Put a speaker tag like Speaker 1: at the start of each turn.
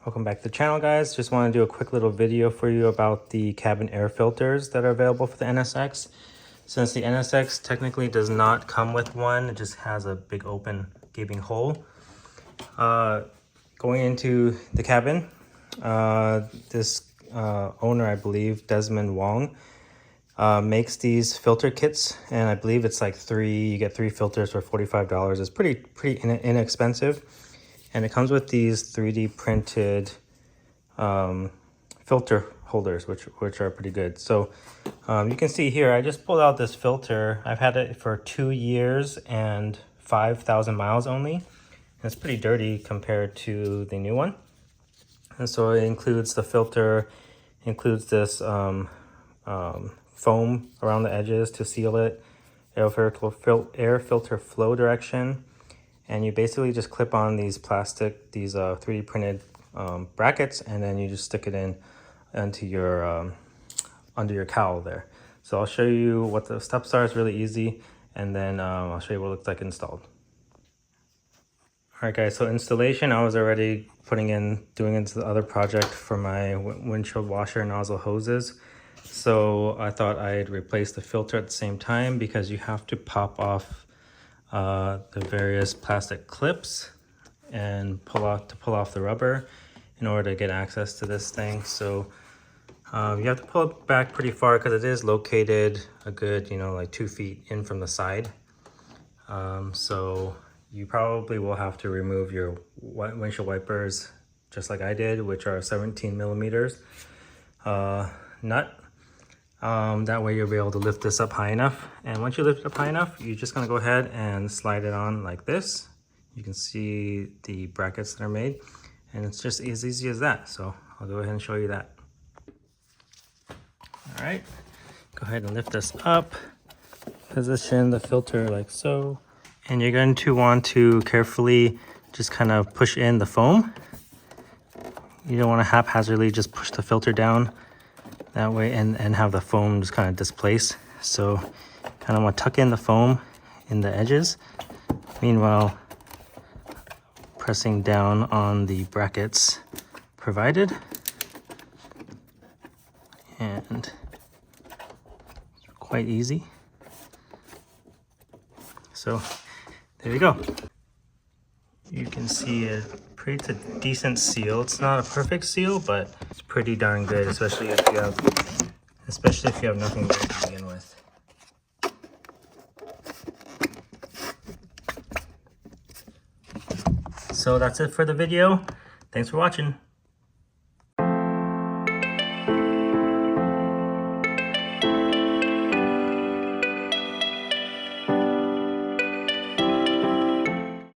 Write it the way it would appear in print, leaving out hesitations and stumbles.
Speaker 1: Welcome back to the channel, guys. Just want to do a quick little video for you about the cabin air filters that are available for the NSX. Since the NSX technically does not come with one, it just has a big open gaping hole. Going into the cabin, this owner, I believe, Desmond Wong, makes these filter kits, and I believe it's like you get three filters for $45. It's pretty inexpensive. And it comes with these 3D printed filter holders, which are pretty good. So you can see here, I just pulled out this filter. I've had it for 2 years and 5,000 miles only. And it's pretty dirty compared to the new one. And so it includes the filter, includes this foam around the edges to seal it, air filter flow direction. And you basically just clip on these 3D printed brackets, and then you just stick it in into your under your cowl there. So I'll show you what the steps are. It's really easy, and then I'll show you what it looks like installed. All right, guys. So installation, I was already doing into the other project for my windshield washer nozzle hoses. So I thought I'd replace the filter at the same time, because you have to pop off the various plastic clips and pull off the rubber in order to get access to this thing. So you have to pull it back pretty far, because it is located a good, like 2 feet in from the side. So you probably will have to remove your windshield wipers, just like I did, which are 17 millimeters nut. That way you'll be able to lift this up high enough. And once you lift it up high enough, you're just gonna go ahead and slide it on like this. You can see the brackets that are made, and it's just as easy as that. So I'll go ahead and show you that. All right, go ahead and lift this up, position the filter like so. And you're going to want to carefully just kind of push in the foam. You don't want to haphazardly just push the filter down that way and have the foam just kind of displace. So kind of want to tuck in the foam in the edges, meanwhile pressing down on the brackets provided. And it's quite easy. So there you go. You can see a pretty decent seal. It's not a perfect seal, but it's pretty darn good, especially if you have nothing there to begin with. So that's it for the video. Thanks for watching.